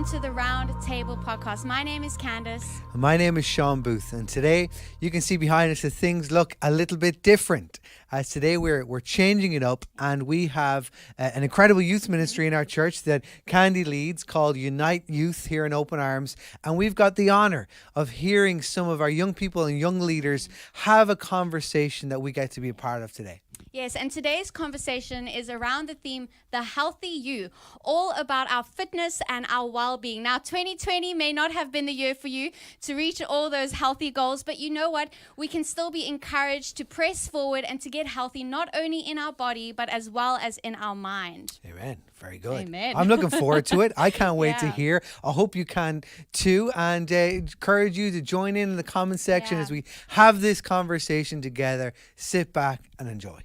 welcome to the Roundtable podcast. My name is Candace. My name is Sean Booth, and today you can see behind us that things look a little bit different. As today we're changing it up, and we have an incredible youth ministry in our church that Candy leads called Unite Youth here in Open Arms, and we've got the honour of hearing some of our young people and young leaders have a conversation that we get to be a part of today. Yes, and today's conversation is around the theme, The Healthy You, all about our fitness and our well-being. Now, 2020 may not have been the year for you to reach all those healthy goals, but you know what? We can still be encouraged to press forward and to get healthy, not only in our body, but as well as in our mind. Amen. Very good. Amen. I'm looking forward to it. I can't wait to hear. I hope you can too, and encourage you to join in the comment section as we have this conversation together. Sit back and enjoy.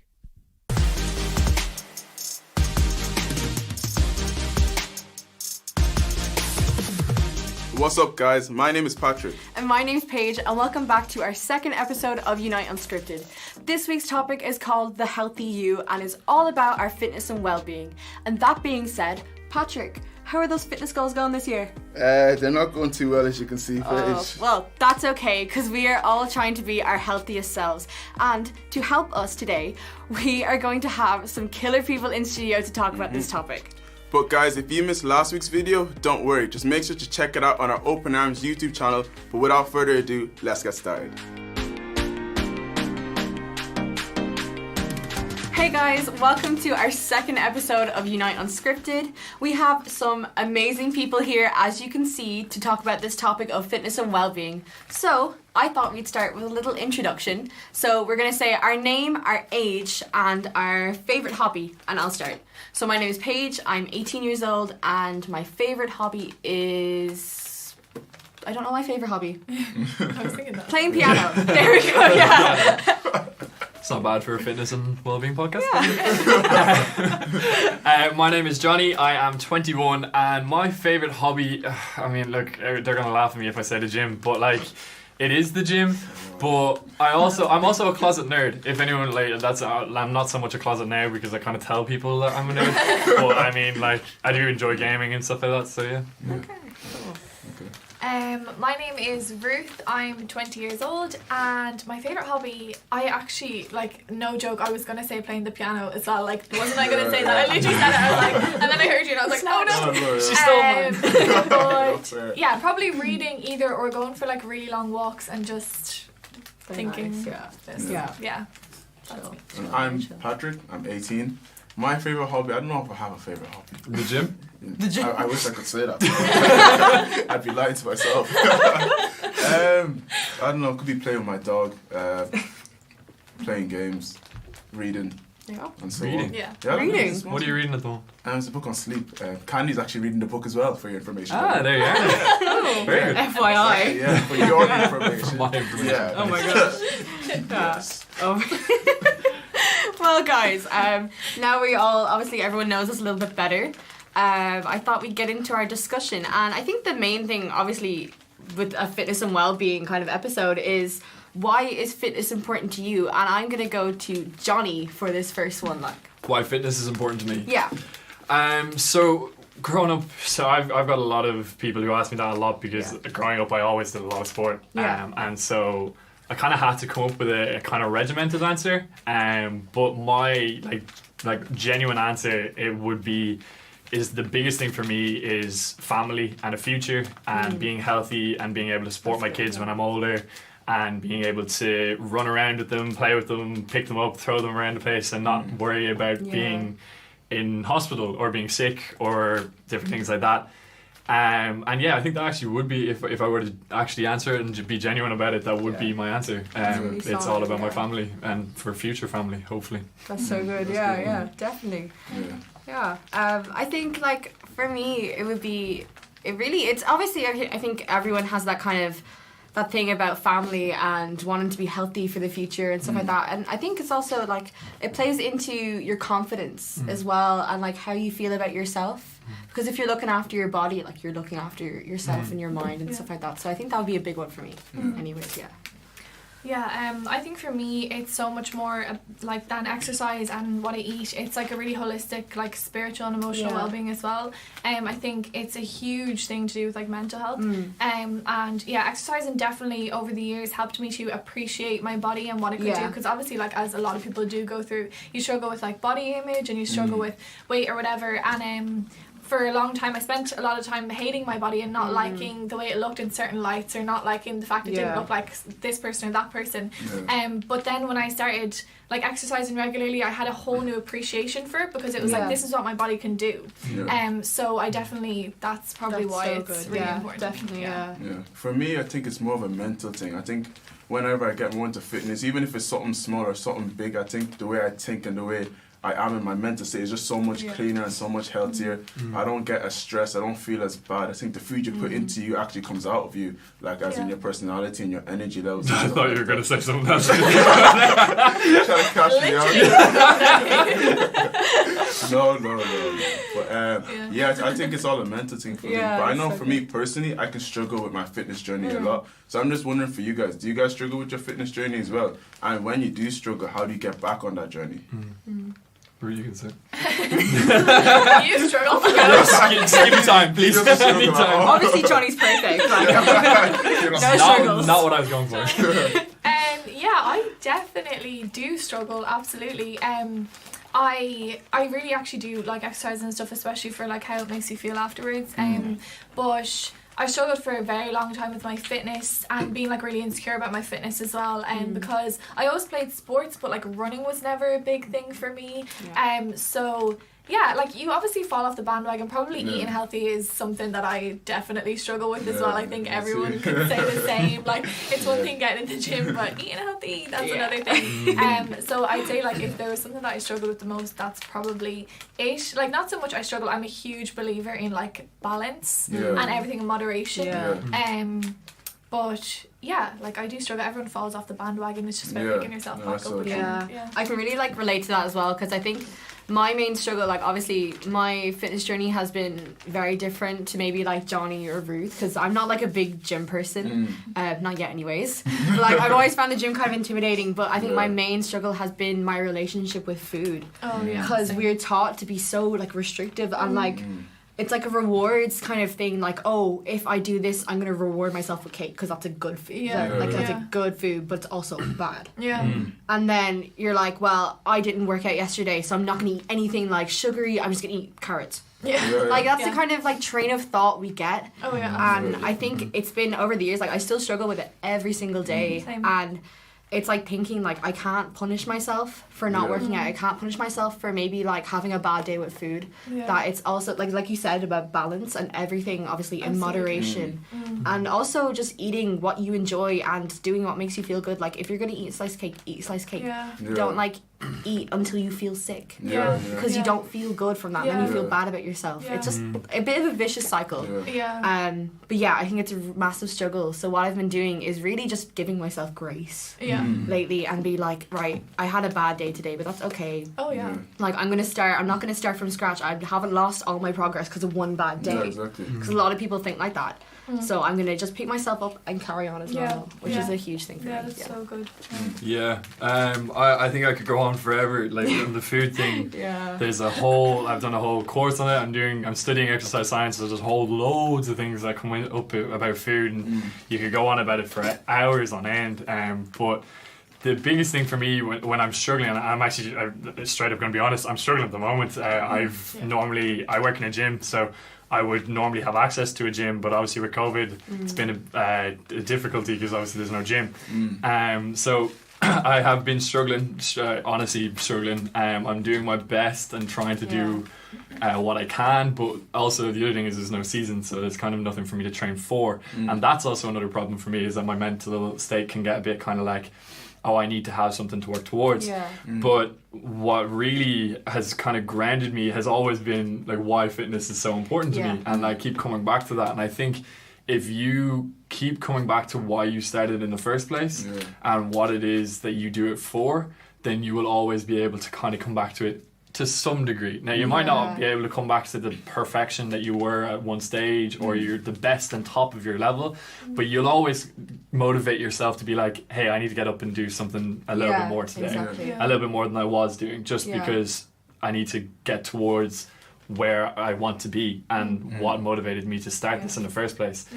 What's up, guys? My name is Patrick. And my name's Paige, and welcome back to our second episode of Unite Unscripted. This week's topic is called The Healthy You and is all about our fitness and well-being. And that being said, Patrick, how are those fitness goals going this year? They're not going too well, as you can see, Paige. Well, that's okay, because we are all trying to be our healthiest selves. And to help us today, we are going to have some killer people in studio to talk about this topic. But guys, if you missed last week's video, don't worry. Just make sure to check it out on our Open Arms YouTube channel. But without further ado, let's get started. Hey guys, welcome to our second episode of Unite Unscripted. We have some amazing people here, as you can see, to talk about this topic of fitness and well-being. So, I thought we'd start with a little introduction. So, we're going to say our name, our age, and our favourite hobby, and I'll start. So, my name is Paige, I'm 18 years old, and my favourite hobby is... I don't know my favourite hobby. I was thinking that. Playing piano. There we go, yeah. It's not bad for a fitness and wellbeing podcast. Yeah. My name is Johnny. I am 21, and my favourite hobby. I mean, look, they're gonna laugh at me if I say the gym, but like, it is the gym. But I'm also a closet nerd. If anyone I'm not so much a closet now because I kind of tell people that I'm a nerd. But I mean, like, I do enjoy gaming and stuff like that. So yeah. Okay, cool. My name is Ruth. I'm 20 years old, and my favourite hobby, I actually, like, no joke, I was going to say playing the piano as well. Like, wasn't I going to say that? I literally said it. I was like, and then I heard you and I was like, oh no. She stole mine. But yeah, probably reading either or going for like really long walks and just thinking. Nice. Yeah. That's me. I'm Patrick. I'm 18. My favourite hobby, I don't know if I have a favourite hobby. The gym? I wish I could say that. I'd be lying to myself. I don't know, it could be playing with my dog, playing games, reading, and so Reading? on. Yeah. Reading? What are you reading at the moment? It's a book on sleep. Candy's actually reading the book as well, for your information. There you are. Very good. FYI. Yeah, for your information. For my information. Yeah. Oh my gosh. Yes. Well, guys, now we all, obviously everyone knows us a little bit better. I thought we'd get into our discussion. And I think the main thing, obviously, with a fitness and well-being kind of episode is, why is fitness important to you? And I'm going to go to Johnny for this first one. Why fitness is important to me? Yeah. So growing up, I've got a lot of people who ask me that a lot because growing up I always did a lot of sport. Yeah. And so I kind of had to come up with a kind of regimented answer. But my like genuine answer, it would be, is the biggest thing for me is family and a future and being healthy and being able to support my kids when I'm older and being able to run around with them, play with them, pick them up, throw them around the place and not worry about being in hospital or being sick or different things like that. And yeah, I think that actually would be, if I were to actually answer it and be genuine about it, that would be my answer. Really it's solid, all about my family and for future family, hopefully. That's so good. Yeah, definitely. Yeah. I think, like, for me, it's obviously, I think everyone has that kind of, that thing about family and wanting to be healthy for the future and stuff like that. And I think it's also, like, it plays into your confidence as well and, like, how you feel about yourself. Because if you're looking after your body, like, you're looking after yourself and your mind and stuff like that. So I think that would be a big one for me. Anyways, yeah. Yeah, I think for me it's so much more like than exercise and what I eat. It's like a really holistic, like spiritual and emotional well-being as well. I think it's a huge thing to do with like mental health. And yeah, exercising definitely over the years helped me to appreciate my body and what it could do, because obviously like as a lot of people do go through, you struggle with like body image and you struggle with weight or whatever, and for a long time I spent a lot of time hating my body and not liking the way it looked in certain lights, or not liking the fact it didn't look like this person or that person. But then when I started like exercising regularly, I had a whole new appreciation for it, because it was like, this is what my body can do. So I definitely, that's probably why so it's good. really important. Definitely, Yeah. For me, I think it's more of a mental thing. I think whenever I get more into fitness, even if it's something small or something big, I think the way I think and the way I am in my mental state is just so much cleaner and so much healthier. I don't get as stressed, I don't feel as bad. I think the food you put into you actually comes out of you, like as in your personality and your energy levels. I thought you were going to say something else. Trying to cash me out. No. But yeah, I think it's all a mental thing for me. But I know for me personally, I can struggle with my fitness journey a lot. So I'm just wondering for you guys, do you guys struggle with your fitness journey as well? And when you do struggle, how do you get back on that journey? What you can say? You struggle. Just give me time, please. Give me time. Obviously, Johnny's perfect. Like, no struggles. Not what I was going for. Yeah, I definitely do struggle. Absolutely. I really actually do like exercise and stuff, especially for like how it makes you feel afterwards. But I struggled for a very long time with my fitness and being like really insecure about my fitness as well, because I always played sports, but like running was never a big thing for me. So yeah, like you obviously fall off the bandwagon. Probably eating healthy is something that I definitely struggle with as well. I think everyone can say the same. Like it's one thing getting in the gym, but eating healthy, that's another thing. So I'd say like if there was something that I struggled with the most, that's probably it. Like not so much I struggle, I'm a huge believer in like balance and everything in moderation. But yeah, like I do struggle. Everyone falls off the bandwagon. It's just about picking yourself back up again. I can really like relate to that as well, because I think my main struggle, like obviously my fitness journey has been very different to maybe like Johnny or Ruth, because I'm not like a big gym person, not yet anyways. But, like I've always found the gym kind of intimidating, but I think my main struggle has been my relationship with food. Because we're taught to be so like restrictive and like it's like a rewards kind of thing, like, oh, if I do this, I'm going to reward myself with cake because that's a good food. That's a good food, but it's also bad. And then you're like, well, I didn't work out yesterday, so I'm not going to eat anything like sugary, I'm just going to eat carrots. Like, that's the kind of, like, train of thought we get. And I think it's been, over the years, like, I still struggle with it every single day. And it's like thinking like I can't punish myself for not working out. I can't punish myself for maybe like having a bad day with food. That it's also like you said about balance and everything, obviously in moderation, and also just eating what you enjoy and doing what makes you feel good. Like if you're gonna eat a slice of cake, eat a slice of cake. Don't like eat until you feel sick, because you don't feel good from that. Then you feel bad about yourself. It's just a bit of a vicious cycle. But yeah, I think it's a massive struggle. So what I've been doing is really just giving myself grace lately and be like, right, I had a bad day today, but that's okay. Like I'm not gonna start from scratch. I haven't lost all my progress because of one bad day. Because a lot of people think like that. So I'm gonna just pick myself up and carry on as well, which is a huge thing for me. That's so good. I think I could go on forever. Like on the food thing, there's I've done a whole course on it. I'm studying exercise science. So there's loads of things that come up about food, and you could go on about it for hours on end. But the biggest thing for me when I'm struggling, and I'm actually straight up going to be honest, I'm struggling at the moment. I work in a gym, so I would normally have access to a gym, but obviously with COVID, it's been a difficulty because obviously there's no gym. So I have been struggling, honestly struggling. I'm doing my best and trying to do what I can, but also the other thing is there's no season, so there's kind of nothing for me to train for. And that's also another problem for me, is that my mental state can get a bit kind of like, oh, I need to have something to work towards. But what really has kind of grounded me has always been like why fitness is so important to me, and I keep coming back to that. And I think if you keep coming back to why you started in the first place and what it is that you do it for, then you will always be able to kind of come back to it to some degree. Now you might not be able to come back to the perfection that you were at one stage, or you're the best and top of your level, but you'll always motivate yourself to be like, hey, I need to get up and do something a little bit more today. Exactly. A little bit more than I was doing, just Yeah. because I need to get towards where I want to be and what motivated me to start this in the first place.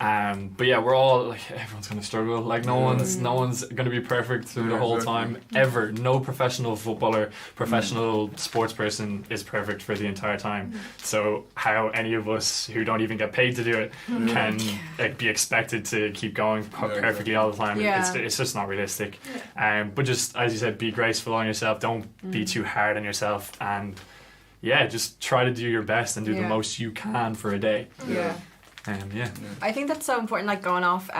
But yeah, we're all like, everyone's gonna struggle. Like no one's gonna be perfect through the whole time ever. No professional footballer, professional sports person is perfect for the entire time. So how any of us who don't even get paid to do it can like be expected to keep going perfectly all the time? It's just not realistic. But just as you said, be graceful on yourself. Don't be too hard on yourself, and just try to do your best and do the most you can for a day. I think that's so important, like going off,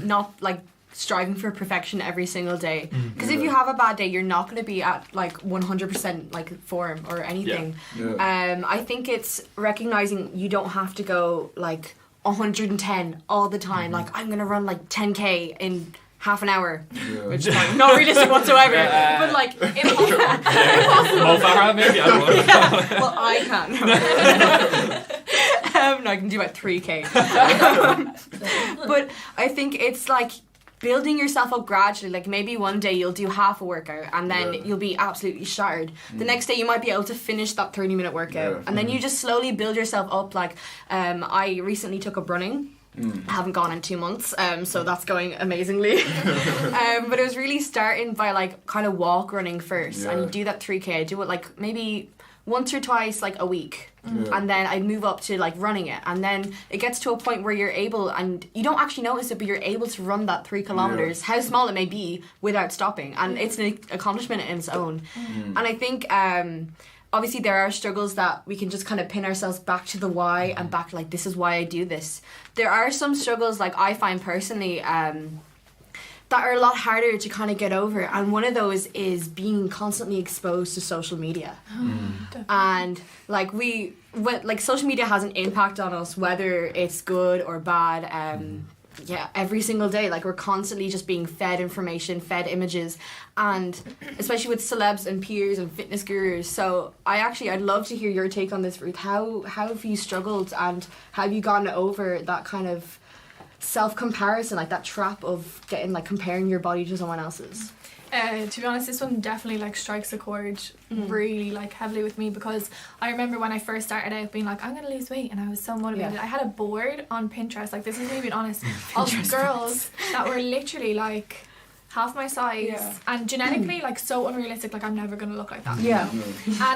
not like striving for perfection every single day. Because if you have a bad day, you're not going to be at like 100% like form or anything. I think it's recognizing you don't have to go like 110 all the time. Like I'm going to run like 10k in half an hour, which is like not realistic whatsoever. But like impossible. Maybe I don't know. Well, I can. No, I can do about 3k. But I think it's like building yourself up gradually. Like maybe one day you'll do half a workout and then you'll be absolutely shattered. The next day you might be able to finish that 30-minute workout, and then you just slowly build yourself up. Like I recently took up running. I haven't gone in 2 months, so that's going amazingly. But it was really starting by like kind of walk running first, and you do that 3k. I do it like maybe once or twice like a week, and then I move up to like running it, and then it gets to a point where you're able, and you don't actually notice it, but you're able to run that 3 kilometers, how small it may be, without stopping, and it's an accomplishment in its own. And I think obviously there are struggles that we can just kind of pin ourselves back to the why and back like, this is why I do this. There are some struggles like I find personally that are a lot harder to kind of get over, and one of those is being constantly exposed to social media. And like social media has an impact on us, whether it's good or bad. Every single day, like we're constantly just being fed information, fed images, and especially with celebs and peers and fitness gurus. So I'd love to hear your take on this, Ruth. How have you struggled, and how have you gotten over that kind of self-comparison, like that trap of getting like comparing your body to someone else's? To be honest, this one definitely like strikes a chord really like heavily with me, because I remember when I first started out being like, I'm gonna lose weight, and I was so motivated. I had a board on Pinterest, like this is me being honest, of girls that were literally like half my size and genetically like so unrealistic, like I'm never gonna look like that.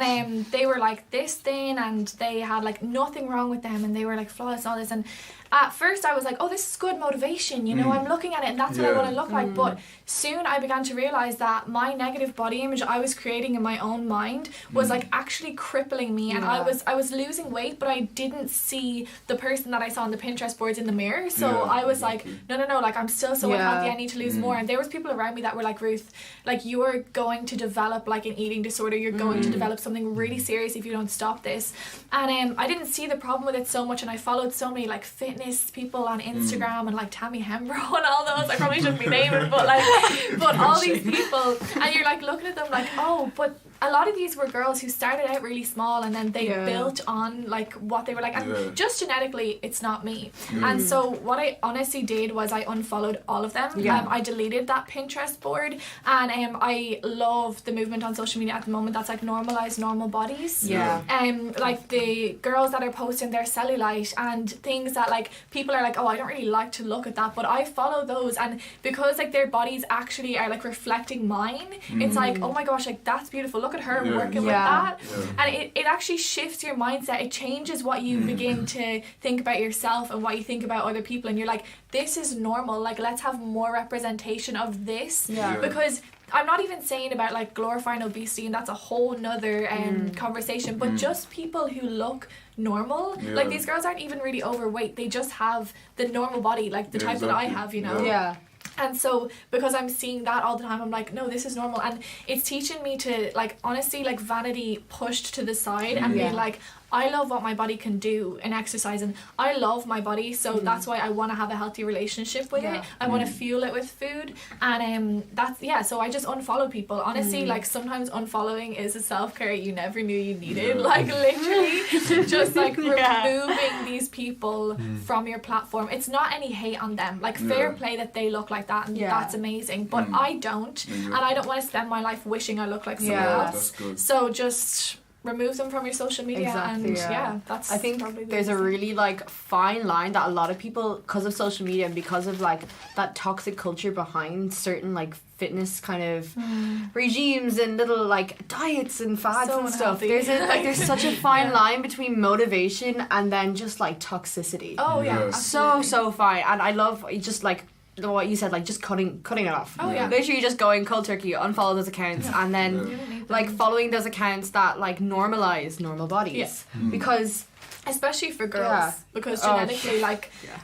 And they were like this thin, and they had like nothing wrong with them, and they were like flawless and all this, and at first I was like, oh, this is good motivation, you know, I'm looking at it and that's what I want to look like. But soon I began to realize that my negative body image I was creating in my own mind was like actually crippling me, and I was losing weight, but I didn't see the person that I saw on the Pinterest boards in the mirror. So I was like, no, like I'm still so unhealthy, I need to lose more. And there was people around me that were like, Ruth, like you're going to develop like an eating disorder, you're going to develop something really serious if you don't stop this. And I didn't see the problem with it so much, and I followed so many like fitness people on Instagram and like Tammy Hembrow and all those. I probably shouldn't be naming, but all these people, and you're like looking at them like, oh, but a lot of these were girls who started out really small, and then they built on like what they were like, and just genetically it's not me. And so what I honestly did was I unfollowed all of them. I deleted that Pinterest board, and I love the movement on social media at the moment that's like normalize normal bodies. Like the girls that are posting their cellulite and things that like people are like, oh, I don't really like to look at that, but I follow those, and because like their bodies actually are like reflecting mine, it's like, oh my gosh, like that's beautiful, look at her working with that. And it actually shifts your mindset. It changes what you begin to think about yourself and what you think about other people, and you're like, this is normal, like let's have more representation of this. Because I'm not even saying about like glorifying obesity, and that's a whole nother conversation, but just people who look normal. Like these girls aren't even really overweight, they just have the normal body, like the type that I have, you know. And so because I'm seeing that all the time, I'm like, no, this is normal. And it's teaching me to like honestly like vanity pushed to the side and be like, I love what my body can do in exercise, and I love my body, so that's why I want to have a healthy relationship with it. I want to fuel it with food, and so I just unfollow people. Honestly, like sometimes unfollowing is a self-care you never knew you needed. Like literally just like removing these people from your platform. It's not any hate on them, like fair play that they look like that, and that's amazing, but I don't, and I don't want to spend my life wishing I look like someone else. So just remove them from your social media, that's I think there's a really like fine line that a lot of people, because of social media and because of like that toxic culture behind certain like fitness kind of regimes and little like diets and fads and stuff, there's such a fine line between motivation and then just like toxicity. So fine. And I love just like what you said, like just cutting it off. Literally just going cold turkey, unfollow those accounts, and then like following those accounts that like normalize normal bodies, because especially for girls, because genetically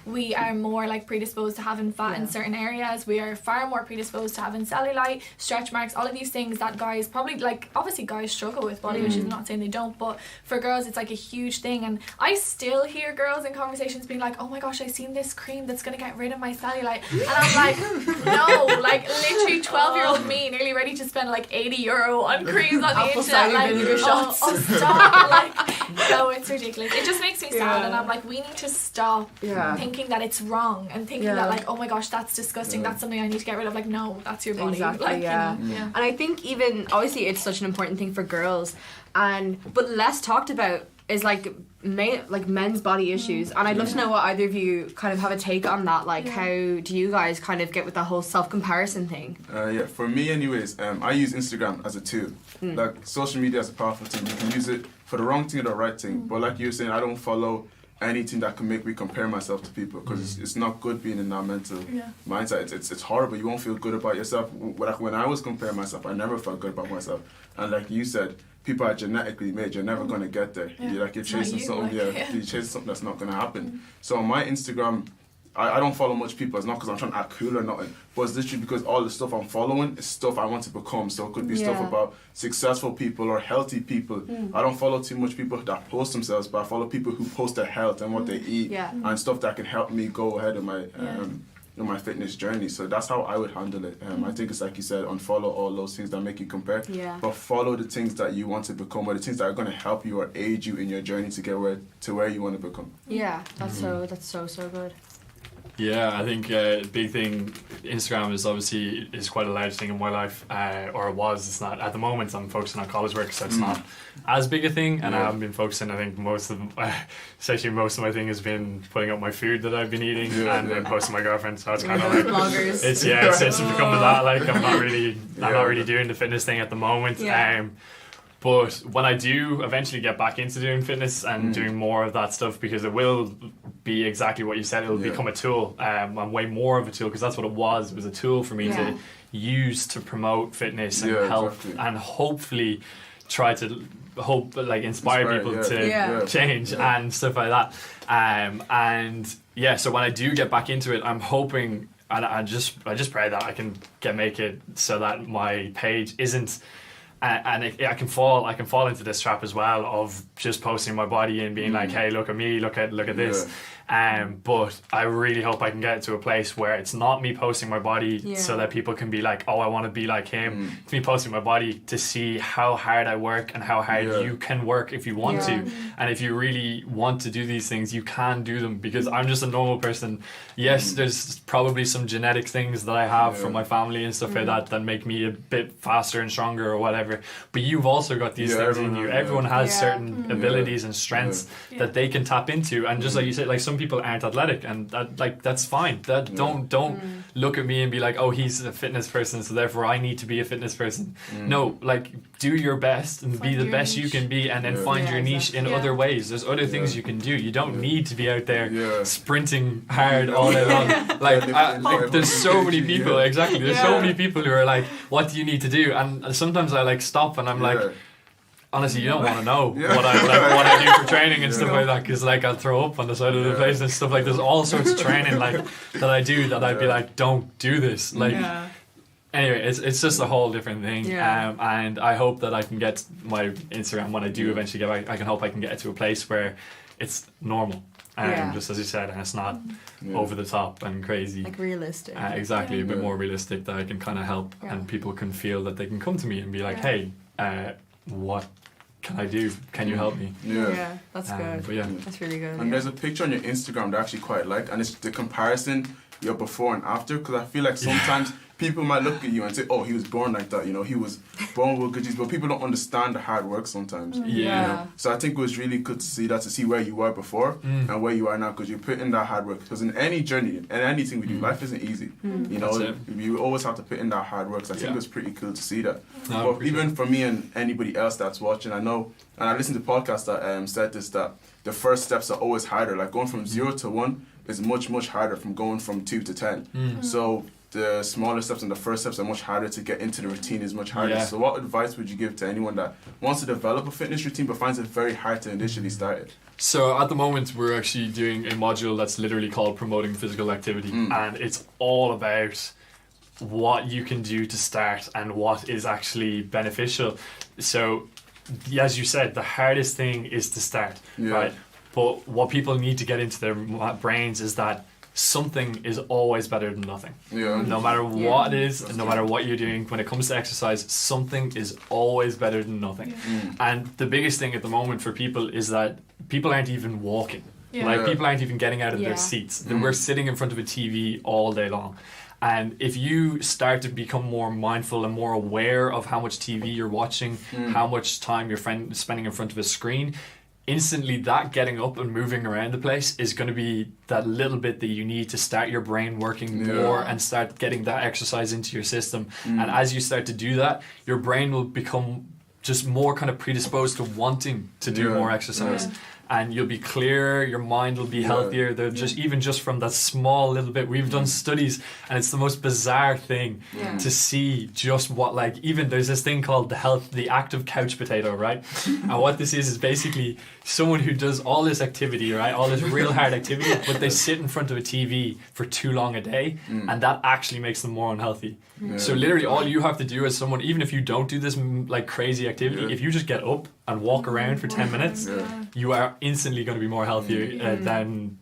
we are more like predisposed to having fat in certain areas. We are far more predisposed to having cellulite, stretch marks, all of these things that guys probably, like, obviously guys struggle with body, which is not saying they don't, but for girls it's like a huge thing. And I still hear girls in conversations being like, oh my gosh, I seen this cream that's gonna get rid of my cellulite, and I'm like, no, like literally 12-year-old me nearly ready to spend like €80 on creams on the internet, like vinegar shots. Stop. Like, no, it's ridiculous. It just makes me sad, and I'm like, we need to stop thinking that it's wrong and thinking that like, oh my gosh, that's disgusting, that's something I need to get rid of. Like, no, that's your body. Exactly, like, And I think even obviously it's such an important thing for girls, but less talked about is like men's body issues, and I'd love to know what either of you kind of have a take on that. Like, how do you guys kind of get with the whole self-comparison thing? For me anyways, I use Instagram as a tool. Like, social media is a powerful thing. You can use it for the wrong thing or the right thing, but like you were saying, I don't follow anything that can make me compare myself to people, because it's not good being in that mental mindset. It's horrible. You won't feel good about yourself. Like, when I was comparing myself, I never felt good about myself, and like you said, people are genetically made. You're never gonna get there. You're chasing something. You're chasing something that's not gonna happen. So on my Instagram, I don't follow much people. It's not because I'm trying to act cool or nothing, but it's literally because all the stuff I'm following is stuff I want to become. So it could be stuff about successful people or healthy people. I don't follow too much people that post themselves, but I follow people who post their health and what they eat and stuff that can help me go ahead in my fitness journey. So that's how I would handle it. I think it's like you said, unfollow all those things that make you compare, but follow the things that you want to become, or the things that are going to help you or aid you in your journey to get where you want to become. That's so good. Yeah, I think a big thing, Instagram is quite a large thing in my life, or it was. It's not at the moment. I'm focusing on college work, so it's not as big a thing, and I haven't been focusing. I think most of my thing has been putting up my food that I've been eating and then posting my girlfriend. So it's kind of like vloggers. It's become that. Like, I'm not really doing the fitness thing at the moment. But when I do eventually get back into doing fitness and doing more of that stuff, because it will be exactly what you said, it'll become a tool, and way more of a tool, because that's what it was. It was a tool for me to use to promote fitness and health, and hopefully try to inspire people to change and stuff like that. So when I do get back into it, I'm hoping, and I just pray that I can make it so that my page isn't. I can fall into this trap as well of just posting my body and being like, hey, look at me, look at this. But I really hope I can get to a place where it's not me posting my body so that people can be like, oh, I want to be like him. It's me posting my body to see how hard I work and how hard you can work if you want to. And if you really want to do these things, you can do them, because I'm just a normal person. Yes, there's probably some genetic things that I have from my family and stuff like that make me a bit faster and stronger or whatever. But you've also got these things in you. Everyone has certain abilities and strengths that they can tap into. And just like you said, like, some people aren't athletic, and that's fine. Don't look at me and be like, oh, he's a fitness person, so therefore I need to be a fitness person. No, like, do your best and be the best you can be, and then find your niche in other ways. There's other things you can do. You don't need to be out there sprinting hard all day long. Like, there's so many people. Exactly. There's so many people who are like, what do you need to do? And sometimes I stop and I'm like, honestly, you don't want to know what I do for training and stuff like that, because I'll throw up on the side of the place and stuff. Like, there's all sorts of training that I do that I'd be like, don't do this. Anyway, it's just a whole different thing. Yeah. And I hope that I can get my Instagram, when I do eventually get back, I can get it to a place where it's normal. Just as you said, and it's not over the top and crazy. Like realistic. Exactly, a bit more realistic, that I can kind of help and people can feel that they can come to me and be like, hey, what can I do? Can you help me? Yeah, that's good. But yeah. That's really good. And there's a picture on your Instagram that I actually quite like, and it's the comparison your before and after, because I feel like sometimes people might look at you and say, oh, he was born like that, you know, he was born with good genes, but people don't understand the hard work sometimes. You know? So I think it was really good to see that, to see where you were before and where you are now, because you put in that hard work. Because in any journey, and anything we do, life isn't easy. You know, you always have to put in that hard work. So I think it was pretty cool to see that. No, but even for me and anybody else that's watching, I know, and I listened to podcasts that said this, that the first steps are always harder. Like going from 0 to 1 is much, much harder from going from 2 to 10. So the smaller steps and the first steps are much harder to get into. The routine is much harder. So what advice would you give to anyone that wants to develop a fitness routine but finds it very hard to initially start it? So at the moment we're actually doing a module that's literally called Promoting Physical Activity, and it's all about what you can do to start and what is actually beneficial. So as you said, the hardest thing is to start, right? But what people need to get into their brains is that something is always better than nothing. No matter what it is, and no matter what you're doing, when it comes to exercise, something is always better than nothing. And the biggest thing at the moment for people is that people aren't even walking. Like people aren't even getting out of their seats. We're sitting in front of a TV all day long. And if you start to become more mindful and more aware of how much TV you're watching, how much time you're spending in front of a screen, instantly that getting up and moving around the place is going to be that little bit that you need to start your brain working more and start getting that exercise into your system. And as you start to do that, your brain will become just more kind of predisposed to wanting to do more exercise. And you'll be clearer, your mind will be healthier. They're just even just from that small little bit. We've done studies, and it's the most bizarre thing to see just what, like, even there's this thing called the active couch potato, right? And what this is basically someone who does all this activity, right? All this real hard activity, but they sit in front of a TV for too long a day, and that actually makes them more unhealthy. So literally all you have to do as someone, even if you don't do this like crazy activity, if you just get up and walk around for 10 minutes, you are instantly going to be more healthier than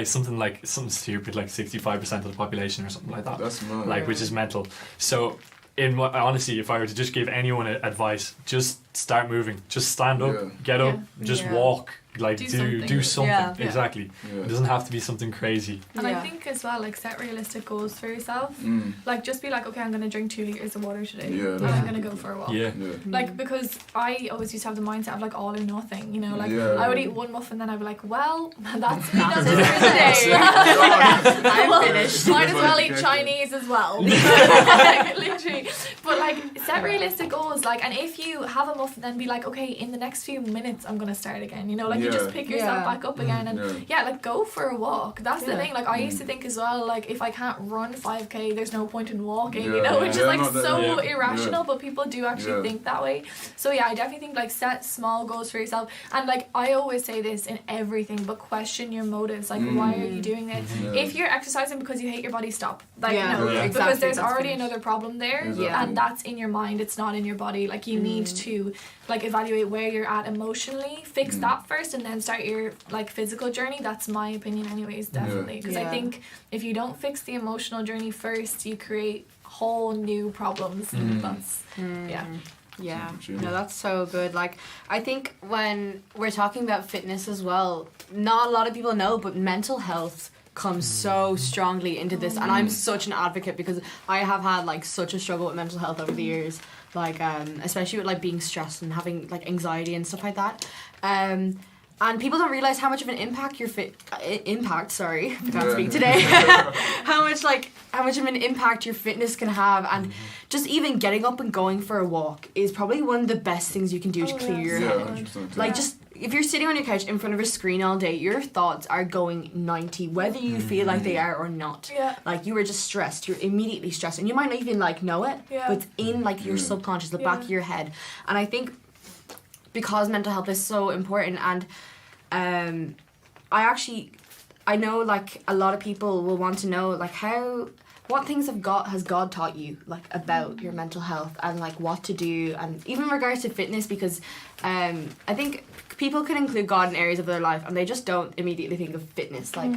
something stupid like 65% of the population or something like that. That's mad. Like, which is mental. So honestly, if I were to just give anyone advice, just start moving. Just stand up, get up, just walk. Like do something. Exactly. It doesn't have to be something crazy. And I think as well, like, set realistic goals for yourself. Like, just be like, okay, I'm gonna drink 2 liters of water today, and I'm gonna go for a walk. Like, because I always used to have the mindset of like all or nothing, you know, like I would eat one muffin, then I'd be like, well, that's it for today. I'm finished. Might as well eat Chinese as well. Literally. But like, set realistic goals, like, and if you have a muffin, then be like, okay, in the next few minutes I'm gonna start again, you know, like you just pick yourself back up again, and like, go for a walk. That's the thing. Like, I used to think as well, like, if I can't run 5k, there's no point in walking, you know, which is like so irrational, but people do actually think that way. So I definitely think, like, set small goals for yourself, and like I always say this in everything, but question your motives. Like, why are you doing it? If you're exercising because you hate your body, stop. Like, because there's already another problem there, and that's in your mind, it's not in your body. Like, you need to like evaluate where you're at emotionally, fix that first, and then start your like physical journey. That's my opinion anyways, definitely, because I think if you don't fix the emotional journey first, you create whole new problems. That's no, that's so good. Like, I think when we're talking about fitness as well, not a lot of people know, but mental health comes so strongly into this, and I'm such an advocate because I have had like such a struggle with mental health over the years, like especially with like being stressed and having like anxiety and stuff like that, and people don't realize how much of an impact your I can't speak today. how much of an impact your fitness can have, and just even getting up and going for a walk is probably one of the best things you can do to clear your head. Like, just if you're sitting on your couch in front of a screen all day, your thoughts are going 90, whether you feel like they are or not. Like, you are just stressed. You're immediately stressed, and you might not even like know it, but it's in like your subconscious, the back of your head. And I think because mental health is so important, and I I know like a lot of people will want to know like what things has God taught you like about your mental health and like what to do, and even in regards to fitness, because I think people can include God in areas of their life and they just don't immediately think of fitness like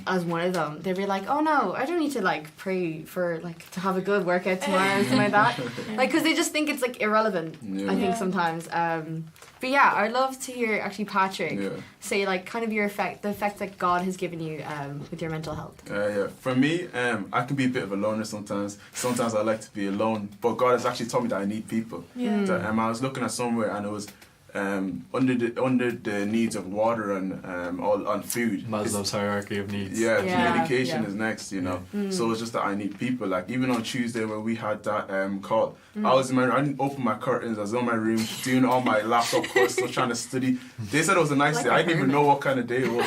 as one of them. They'll be like, oh no, I don't need to like pray for like to have a good workout tomorrow or something like that, like because they just think it's like irrelevant. I think sometimes. But yeah, I'd love to hear actually Patrick say like kind of the effect that God has given you with your mental health. For me, I can be a bit of a loner sometimes. Sometimes I like to be alone, but God has actually taught me that I need people. That, I was looking at somewhere and it was under the needs of water and all on food. Maslow's hierarchy of needs. Communication is next, you know. So it's just that I need people. Like even on Tuesday when we had that call, I was in my room, I didn't open my curtains, I was in my room doing all my laptop courses, trying to study. They said it was a nice day. I didn't even know what kind of day it was.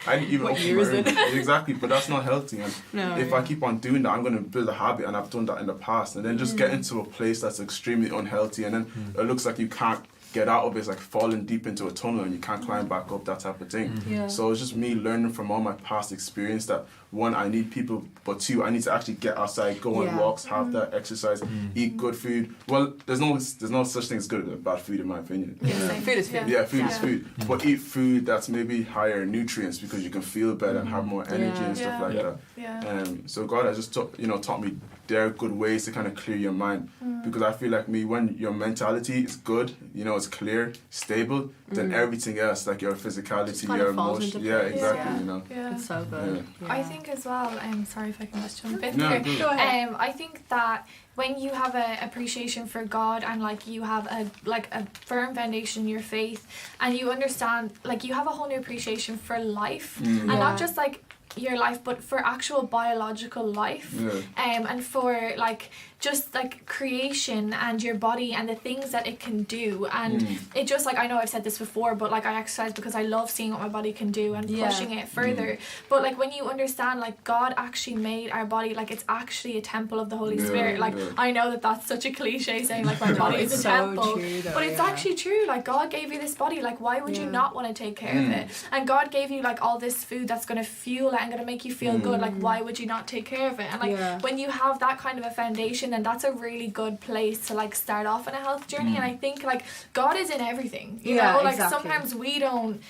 I didn't even open my room. Exactly, but that's not healthy. And if I keep on doing that, I'm going to build a habit, and I've done that in the past. And then just get into a place that's extremely unhealthy, and then it looks like you can't get out of it. It's like falling deep into a tunnel and you can't climb back up, that type of thing. So it's just me learning from all my past experience that one, I need people, but two, I need to actually get outside, go on walks, have that exercise, eat good food. Well, there's no such thing as good or bad food in my opinion. Food is food. Food is food. But eat food that's maybe higher in nutrients because you can feel better and have more energy and stuff like that. So God has just taught me there are good ways to kind of clear your mind, because I feel like when your mentality is good, it's clear, stable, then everything else, like your physicality, your emotion, It's so good. I think as well, sorry if I can just jump in No, here. go I think that when you have an appreciation for God and like you have a firm foundation in your faith, and you understand, like you have a whole new appreciation for life, and not just like your life, but for actual biological life, and for like just like creation and your body and the things that it can do. And it just like, I know I've said this before, but like I exercise because I love seeing what my body can do and pushing it further. But like when you understand like God actually made our body, like it's actually a temple of the Holy Spirit. Like I know that that's such a cliche saying like my body is a temple, true, though, but it's actually true. Like God gave you this body, like why would you not want to take care of it? And God gave you like all this food that's going to fuel it and going to make you feel good. Like why would you not take care of it? And like when you have that kind of a foundation, then that's a really good place to like start off in a health journey. And I think like God is in everything, you know, like sometimes we don't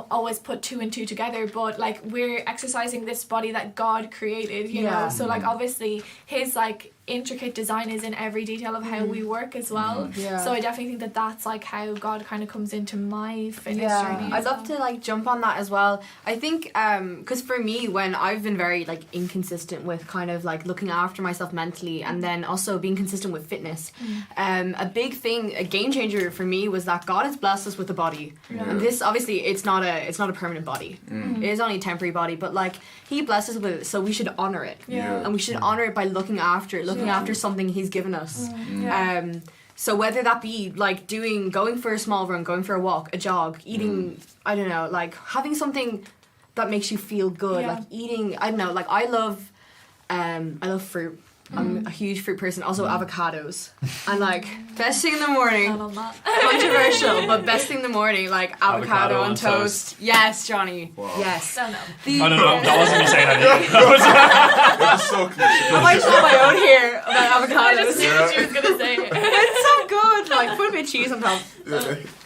always put two and two together, but like we're exercising this body that God created, you know, so like obviously his like intricate design is in every detail of how we work as well. So I definitely think that that's like how God kind of comes into my fitness journey. I'd love to like jump on that as well. I think because for me, when I've been very like inconsistent with kind of like looking after myself mentally and then also being consistent with fitness, a big thing, a game changer for me was that God has blessed us with a body. And this obviously it's not a permanent body. It is only a temporary body, but like he blessed us with it, so we should honor it. And we should honor it by looking after something he's given us. So whether that be like going for a small run, going for a walk, a jog, eating, I don't know, like having something that makes you feel good, like eating, I don't know, like I love fruit. I'm a huge fruit person. Also avocados. And like best thing in the morning. Controversial, but best thing in the morning, like avocado on toast. Yes, Johnny. Wow. Yes. No. No, that wasn't me saying that. It was so cliche. I might show my own here about avocados. I just knew she was gonna say it. It's so good. Like put a bit of cheese on top.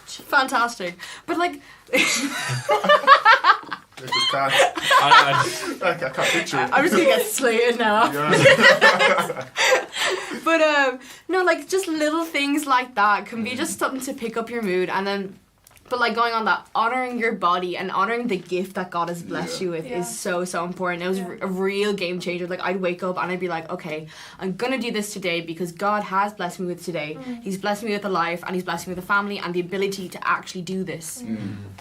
Fantastic. But like I just can't. I can't picture it. I'm just gonna get slated now. But no, like just little things like that can be just something to pick up your mood, and then. But like going on that, honouring your body and honouring the gift that God has blessed you with is so important. It was a real game changer. Like I'd wake up and I'd be like, okay, I'm gonna do this today because God has blessed me with today. He's blessed me with a life and he's blessed me with a family and the ability to actually do this.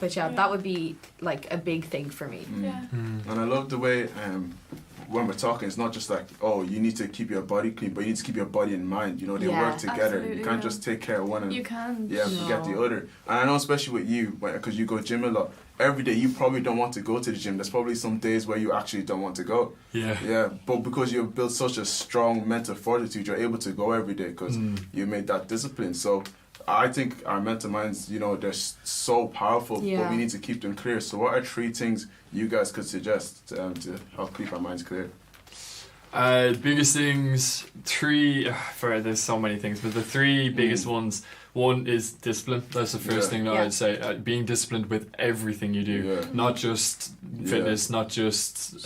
But that would be like a big thing for me. And I love the way when we're talking, it's not just like, oh, you need to keep your body clean, but you need to keep your body in mind. You know, they work together. You can't just take care of one and forget the other. And I know especially with you, because you go gym a lot, every day you probably don't want to go to the gym. There's probably some days where you actually don't want to go. But because you've built such a strong mental fortitude, you're able to go every day because you made that discipline. So I think our mental minds, you know, they're so powerful, but Yeah. we need to keep them clear. So what are 3 things you guys could suggest to help keep our minds clear? Biggest things, 3, there's so many things, but the 3 biggest ones, one is discipline. That's the first thing that I'd say. Being disciplined with everything you do, not just fitness, not just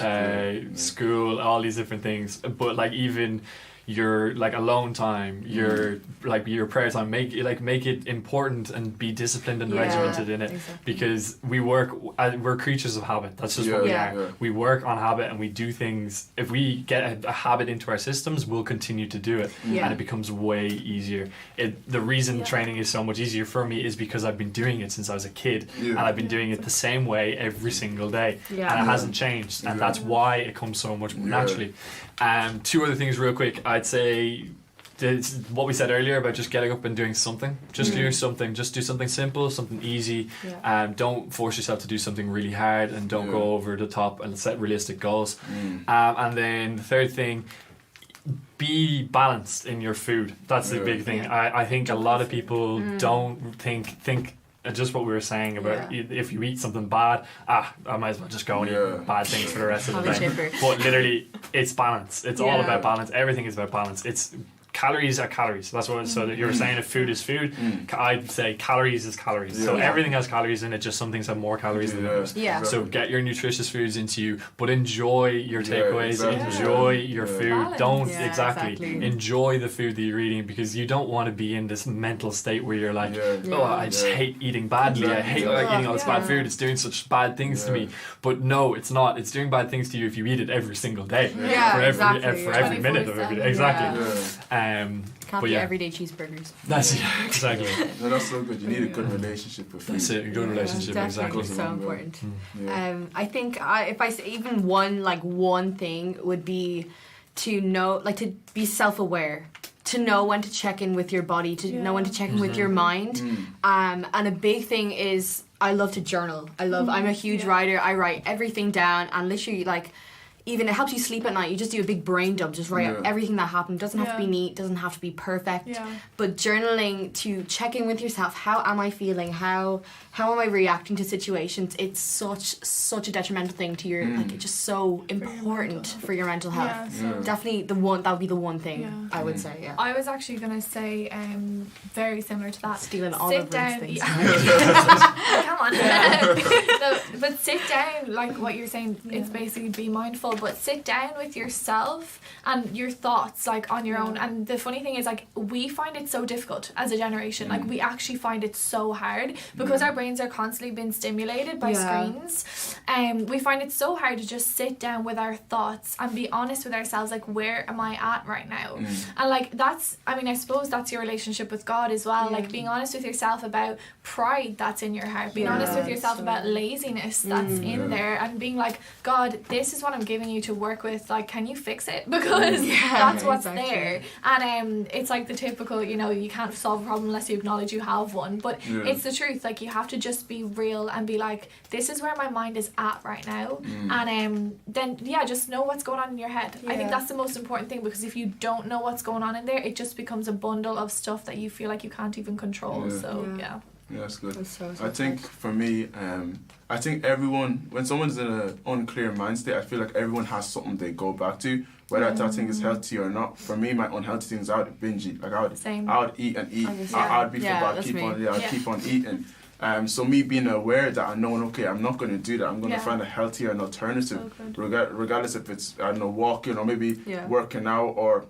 school, all these different things, but like even your like alone time, your like your prayer time, make it important and be disciplined and regimented in it, because we're creatures of habit. That's just what we are. We work on habit and we do things. If we get a habit into our systems, we'll continue to do it, and it becomes way easier. The reason training is so much easier for me is because I've been doing it since I was a kid, and I've been doing it the same way every single day, and it hasn't changed, and that's why it comes so much more naturally. 2 other things real quick. I'd say what we said earlier about just getting up and doing something. Just do something. Just do something simple, something easy. Don't force yourself to do something really hard, and don't go over the top, and set realistic goals. And then the third thing, be balanced in your food. That's the big thing. I think a lot of people don't think just what we were saying about if you eat something bad, I might as well just go and eat bad things for the rest of the day. But literally, it's balance. It's all about balance. Everything is about balance. It's calories are calories. That's what. So that you were saying, if food is food, I'd say calories is calories. So everything has calories in it. Just some things have more calories than others. So get your nutritious foods into you, but enjoy your takeaways. Enjoy your food. Balance. Don't Exactly. enjoy the food that you're eating, because you don't want to be in this mental state where you're like, I just hate eating badly. I hate eating all this bad food. It's doing such bad things to me. But no, it's not. It's doing bad things to you if you eat it every single day. For every minute of every day. Exactly. Can't be everyday cheeseburgers. That's exactly. No, that's so good. You need a good relationship with food. That's it. A good relationship. Exactly. So important. I think if I say even one thing would be to know, like, to be self-aware, to know when to check in with your body, to know when to check in with your mind. And a big thing is I love to journal. I'm a huge writer. I write everything down, and literally, like, even it helps you sleep at night. You just do a big brain dump, just write out everything that happened. Doesn't have to be neat, doesn't have to be perfect. But journaling to check in with yourself. How am I feeling? How am I reacting to situations? It's such a detrimental thing to your like, it's just so important for your mental health. Definitely that would be the one thing I would say. I was actually gonna say very similar to that. Stealing all sit of down. things. Come on. No, but sit down, like what you're saying, it's basically be mindful, but sit down with yourself and your thoughts, like, on your own. And the funny thing is, like, we find it so difficult as a generation. Like, we actually find it so hard because our brains are constantly being stimulated by screens. We find it so hard to just sit down with our thoughts and be honest with ourselves, like, where am I at right now? And like, that's, I mean, I suppose that's your relationship with God as well. Like, being honest with yourself about pride that's in your heart, being honest with yourself about laziness that's in there, and being like, God, this is what I'm giving you to work with. Like, can you fix it? Because that's what's there. And it's like the typical, you know, you can't solve a problem unless you acknowledge you have one. But it's the truth. Like, you have to just be real and be like, this is where my mind is at right now. And then just know what's going on in your head. I think that's the most important thing, because if you don't know what's going on in there, it just becomes a bundle of stuff that you feel like you can't even control. Yeah, that's good. That's so I think for me, I think everyone, when someone's in an unclear mind state, I feel like everyone has something they go back to, whether that thing is healthy or not. For me, my unhealthy things, I would binge eat. Like, I would eat and eat. I'd be I'd keep on eating. So me being aware that I know, okay, I'm not going to do that. I'm going to find a healthier and alternative, regardless if it's, I don't know, walking or maybe working out, or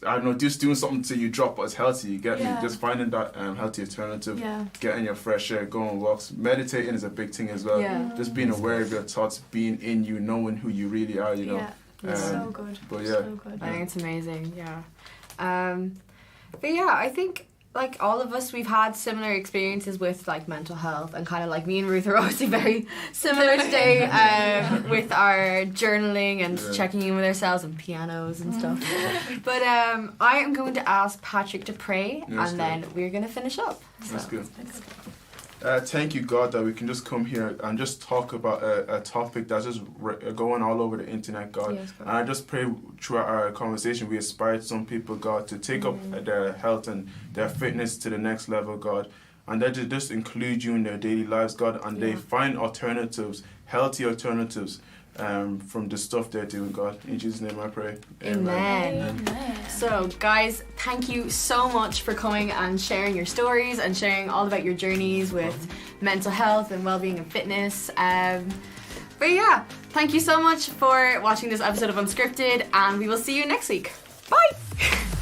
I don't know, just doing something till you drop, but it's healthy. You get me? Just finding that healthy alternative, getting your fresh air, going walks. Meditating is a big thing as well. Just being aware of your thoughts, being in you, knowing who you really are, you know. So good. But so good. I think it's amazing, but I think, like, all of us, we've had similar experiences with, like, mental health, and kind of like me and Ruth are obviously very similar today with our journaling and checking in with ourselves and pianos and stuff. But I am going to ask Patrick to pray, and then we're going to finish up. That's good. thank you, God, that we can just come here and just talk about a topic that's just going all over the internet, God. Yes, God. And I just pray throughout our conversation we inspired some people, God, to take up their health and their fitness to the next level, God. And that they just include you in their daily lives, God, and they find alternatives, healthy alternatives from the stuff they're doing, God. In Jesus' name I pray. Amen. So, guys, thank you so much for coming and sharing your stories and sharing all about your journeys with mental health and well-being and fitness. But yeah, thank you so much for watching this episode of Unscripted, and we will see you next week. Bye!